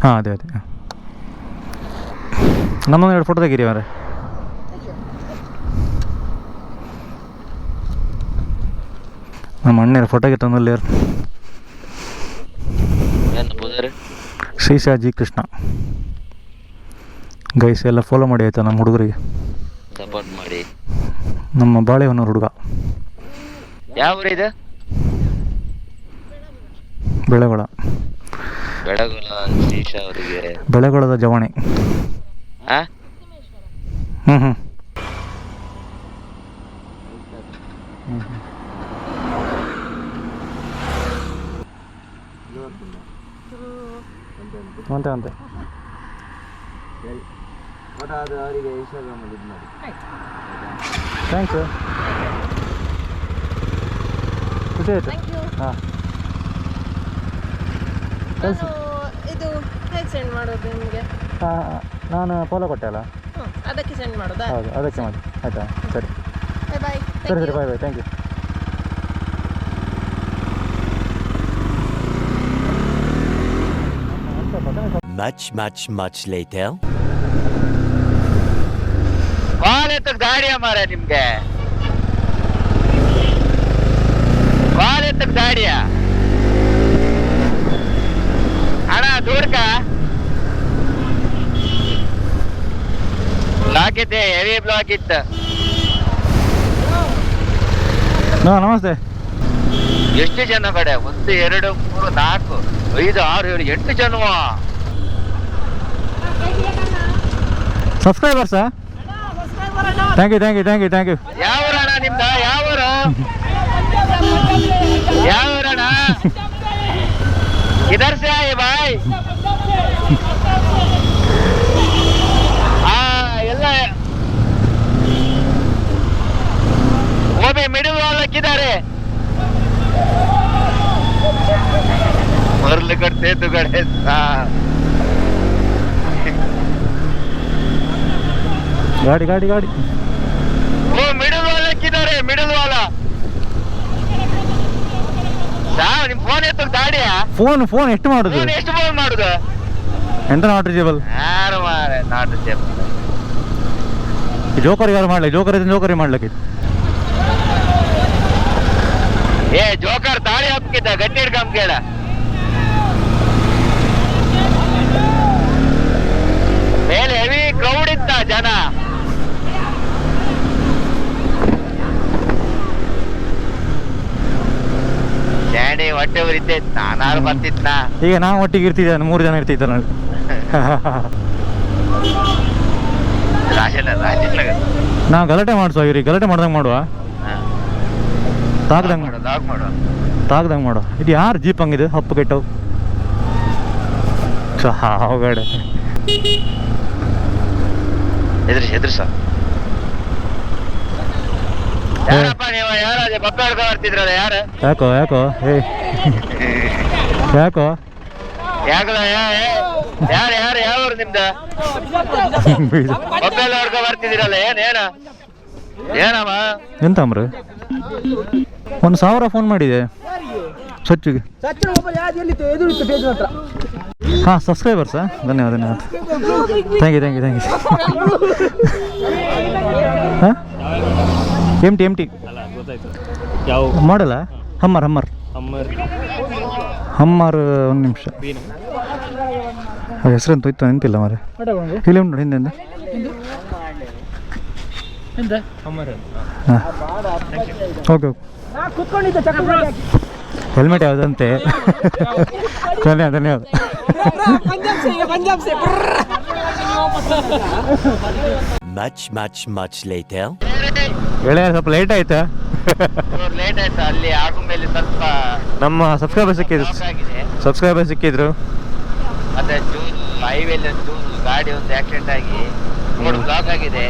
ಹಾಂ ಅದೇ ನಮ್ಮೊಂದು 2 ಫೋಟೋ ತೆಗೀರಿ ಅವರೇ. ನಮ್ಮ ಅಣ್ಣರ ಫೋಟೋಗೆ ತಂದಲ್ಲಿ ಯಾರು ಶ್ರೀಶಾ ಜಿ ಕೃಷ್ಣ ಗೈಸ್ ಎಲ್ಲ ಫಾಲೋ ಮಾಡಿ ಆಯ್ತಾ ನಮ್ಮ ಹುಡುಗರಿಗೆ ಸಪೋರ್ಟ್ ಮಾಡಿ. ನಮ್ಮ ಬಾಳೆಹೊನ್ನೂರು ಹುಡುಗ. ಯಾವ ಊರು ಇದು? ಬೆಳೆಗೊಳ. ಬೆಳಗೊಳ ಶ್ರೀಶಾ ಅವರಿಗೆ ಬೆಳೆಗೊಳದ ಜವಾಣಿ. ಹ್ಞೂ ಅಂತೆ ಅವರಿಗೆ ಇನ್ಸ್ಟಾಗ್ರಾಮಲ್ಲಿ ಇದು ಮಾಡಿ. ಥ್ಯಾಂಕ್ಸ್, ಖುಷಿ ಆಯಿತು. ಹಾಂ ಇದು ಹೇಗೆ ಸೆಂಡ್ ಮಾಡೋದು ನಿಮಗೆ? ಹಾಂ ನಾನು ಫಾಲೋ ಕೊಟ್ಟೆ ಅಲ್ಲ, ಅದಕ್ಕೆ ಸೆಂಡ್ ಮಾಡೋದಾ? ಹೌದು ಅದಕ್ಕೆ ಮಾಡಿ ಆಯಿತಾ. ಸರಿ ಬಾಯ್. ಸರಿ ಬಾಯ್ ಬಾಯ್, ಥ್ಯಾಂಕ್ ಯು. Much later. ಕಾಲೆತ್ತ ಗಾಡಿಯ ಮಾರ ನಿಮ್ಗೆ, ಕಾಲೆತ್ತ ಗಾಡಿಯ ಅಣ್ಣ ದೂಡ್ಕ ಬ್ಲಾಕ್ ಇದ್ದೆ, ಹೆವಿ ಬ್ಲಾಕ್ ಇತ್ತು. ಹಾಂ ನಮಸ್ತೆ. ಎಷ್ಟು ಜನ ಕಡೆ? 1 2 3 4 5 6 7 8 ಜನ ಸಬ್ಸ್ಕ್ರೈಬರ್ಸಾ? Thank you thank you thank you thank you. ಯಾವ ಊರಣ್ಣ ನಿಮ್ದ? ಯಾವ ಊರು? ಯಾವ ಊರಣ್ಣ? इधर से आए भाई. ಎಲ್ಲ वो भी मिडिल वाला किधर है? मरल करते तो गड़े ಗಾಡಿ ಗಾಡಿ ಗಾಡಿ. वो मिडिल वाला किधर है? मिडिल वाला ನಿಮ್ ಫೋನ್ ಎತ್ತ ಗಾಡಿಯ? ಫೋನ್ ಎಷ್ಟು ಮಾಡುದು? ಎಷ್ಟು ಫೋನ್ ಮಾಡುದು? ಎಂತ ನಾಟ್ ರೀಚೇಬಲ್? ಯಾರು ಮಾರೆ ನಾಟ್ ರೀಚೇಬಲ್? ಜೋಕರ್ ಯಾರು ಮಾಡ್ಲಿ? ಜೋಕರಿ ಮಾಡ್ಲಿಕ್ಕೆ ಜೋಕರ್ ತಾಳಿ ಹಾಕಿದ್ದ ಗಟ್ಟಿ ಹಿಡ್ಕಂಬ ಕೇಳ. ಮೇಲೆ ಹೆವಿ ಕ್ರೌಡ್ ಇತ್ತ ಜನ. ಶ್ಯಾಂಡಿ ಹೊಟ್ಟೆ ಉರಿತೈತೆ, ನಾನಾರು ಬರ್ತಿದ್ನ. ಈಗ ನಾವು ಒಟ್ಟಿಗೆ ಇರ್ತಿದ್ದೆ, 3 ಜನ ಇರ್ತಿದ್ದ ನೋಡಿ. ನಾವು ಗಲಾಟೆ ಮಾಡಿಸುವ ಇವ್ರಿಗೆ, ಗಲಾಟೆ ಮಾಡ್ದಂಗೆ ಮಾಡುವ, ತಾಗ್ದಂಗೆ ಮಾಡುವ. ಇದು ಯಾರು ಜೀಪ್ ಹಂಗಿದೆ ಹಪ್ಪು ಕೆಟ್ಟವು ಹಾವುಗಡೆ. ಎದುರಿಸ ಯಾರಪ್ಪ ನೀವು? ಯಾರು ಬಪ್ಪ ಹಿಡ್ಕೊ ಬರ್ತಿದ್ರಲ್ಲ ಯಾರು? ಯಾಕೋ ಯಾಕೋ ಯಾಕಲ್ಲ ಯಾರು ಯಾವ ಊರು ನಿಮ್ದ? ಬಪ್ಪ ಎಲ್ಲ ಹಿಡ್ಕೊ ಬರ್ತಿದ್ದೀರಲ್ಲ, ಏನಮ್ಮ? ಎಂತ ಅಮ್ರ 1,000 ಫೋನ್ ಮಾಡಿದೆ ಸ್ವಚ್ಛಗೆ. ಹಾಂ ಸಬ್ಸ್ಕ್ರೈಬರ್ಸಾ? ಧನ್ಯವಾದ ಥ್ಯಾಂಕ್ ಯು. ಹಾಂ ಎಮ್ ಟಿ ಯಾವ ಮಾಡಲ್ಲ? ಹಮ್ಮರ್ 1 ನಿಮಿಷ. ಹೆಸರಂತ ಇತ್ತು ನೆನಪಿಲ್ಲ ಮಾರೆ. ಇಲ್ಲಿ ಉಂಟು ಹಿಂದೆ. ಹಾಂ ಓಕೆ. ಹೆಲ್ಮೆಟ್ ಯಾವುದಂತೆ? ಧನ್ಯವಾದ. Much later. ಗೆಳೆಯ ಸ್ವಲ್ಪ ಲೇಟ್ ಆಯ್ತಾ? ಲೇಟ್ ಆಯ್ತು. ಅಲ್ಲಿ ಆಗುಂಬೆಯಲ್ಲಿ ಸ್ವಲ್ಪ ನಮ್ಮ ಸಬ್ಸ್ಕ್ರೈಬರ್ ಸಿಕ್ಕಿದ್ರು. ಮತ್ತೆ ಚೂರು ಹೈವೇಲಿ ಚೂರು ಗಾಡಿ ಒಂದು ಆಕ್ಸಿಡೆಂಟ್ ಆಗಿ ರೋಡ್ ಬ್ಲಾಕ್ ಆಗಿದೆ.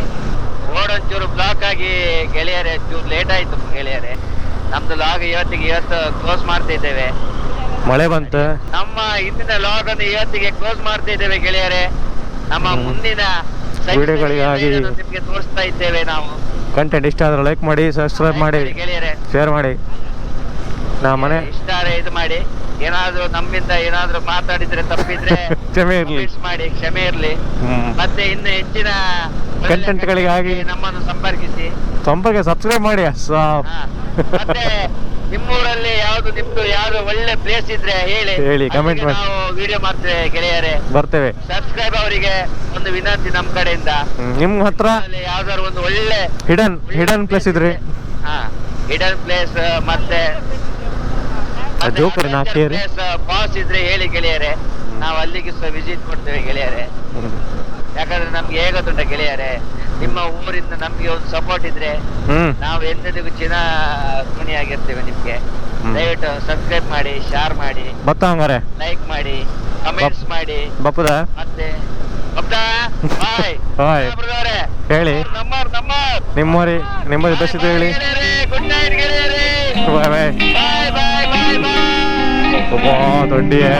ರೋಡ್ ಒಂಚೂರು ಬ್ಲಾಕ್ ಆಗಿ ಗೆಳೆಯರೇ ಚೂರು ಲೇಟ್ ಆಯ್ತು ಗೆಳೆಯರೇ. ನಮ್ದು ಲಾಗ್ ಇವತ್ತು ಕ್ಲೋಸ್ ಮಾಡ್ತಿದ್ದೇವೆ. ಮಳೆ ಬಂತು. ನಮ್ಮ ಹಿಂದಿನ ಲಾಗ್ ಅನ್ನು ಇವತ್ತಿಗೆ ಕ್ಲೋಸ್ ಮಾಡ್ತಿದ್ದೇವೆ ಗೆಳೆಯರೇ. ನಮ್ಮ ಮುಂದಿನ ವಿಡಿಯೋಗಳಿಗಾಗಿ ನಿಮ್ಗೆ ತೋರಿಸ್ತಾ ಇದ್ದೇವೆ ನಾವು. ಕಂಟೆಂಟ್ ಇಷ್ಟ ಆದ್ರೆ ಲೈಕ್ ಮಾಡಿ, ಸಬ್ಸ್ಕ್ರೈಬ್ ಮಾಡಿ, ಗೆಳೆಯರೇ ಶೇರ್ ಮಾಡಿ. ಮನೆ ಇಷ್ಟ ಇದು ಮಾಡಿ. ಏನಾದ್ರು ನಮ್ಮಿಂದ ಏನಾದ್ರು ಮಾತಾಡಿದ್ರೆ ತಪ್ಪಿದ್ರೆ ಕ್ಷಮೆ ಇರ್ಲಿ. comments ಮಾಡಿ, ಕ್ಷಮೆ ಇರ್ಲಿ. ಹ್ಮ್. ಮತ್ತೆ ಇನ್ನು ಹೆಚ್ಚಿನ Content ಗಳಿಗಾಗಿ ನಮ್ಮನ್ನು ಸಂಪರ್ಕಿಸಿ. ಸಬ್ಸ್ಕ್ರೈಬ್ ಮಾಡಿ. ಹಾ. ಮತ್ತೆ ನಿಮ್ಮೂರಲ್ಲಿ ಯಾವ್ದು ಒಳ್ಳೆ ಪ್ಲೇಸ್ ಇದ್ರೆ ಹೇಳಿ, comment ಮಾಡಿ. ನಾವು ವಿಡಿಯೋ ಮಾಡ್ತೇವೆ ಗೆಳೆಯರೇ, ಬರ್ತೇವೆ. ಸಬ್ಸ್ಕ್ರೈಬ್ ಅವರಿಗೆ ಒಂದು ವಿನಂತಿ ನಮ್ಮ ಕಡೆಯಿಂದ. ನಿಮ್ ಹತ್ರ ಯಾವ್ದಾದ್ರು ಒಂದು ಒಳ್ಳೆ ಹಿಡನ್ ಪ್ಲೇಸ್ ಇದ್ರಿ, ಹಿಡನ್ ಪ್ಲೇಸ್ ಮತ್ತೆ ಜೋಕರ್ ನಾಕೇರಿ ಪಾಸ್ ಇದ್ರೆ ಹೇಳಿ ಗೆಳೆಯರೆ, ನಾವು ಅಲ್ಲಿಗೆ ವಿಸಿಟ್ ಮಾಡ್ತೇವೆ ಗೆಳೆಯರೆ. ಯಾಕಂದ್ರೆ ನಮ್ಗೆ ಹೇಗ ತುಂಡ ಗೆಳೆಯರೆ, ನಿಮ್ಮ ಊರಿಂದ ನಮ್ಗೆ ಒಂದು ಸಪೋರ್ಟ್ ಇದ್ರೆ ನಾವು ಎಂದೆಂದಿಗೂ ಋಣಿಯಾಗಿರ್ತೇವೆ ನಿಮ್ಗೆ. ದಯವಿಟ್ಟು ಸಬ್ಸ್ಕ್ರೈಬ್ ಮಾಡಿ, ಶೇರ್ ಮಾಡಿ, ಹಂಗಾರೆ ಲೈಕ್ ಮಾಡಿ, ಕಮೆಂಟ್ಸ್ ಮಾಡಿ. ಬಪ್ಪದ ಮತ್ತೆ ಬಾಯ್ ಹೇಳಿ, ನಿಮ್ಮೂರಿ ಬೆಸ್ಟ್ ಇದು ಹೇಳಿ. ಗುಡ್ ನೈಟ್ ಗೆಳೆಯರೇ. ಬಾಯ್ ಬಾಯ್. ಬಾಯ್ ಬಾಯ್ ಬಾಯ್ ಬಾಯ್. ದೊಡ್ಡಿಯೇ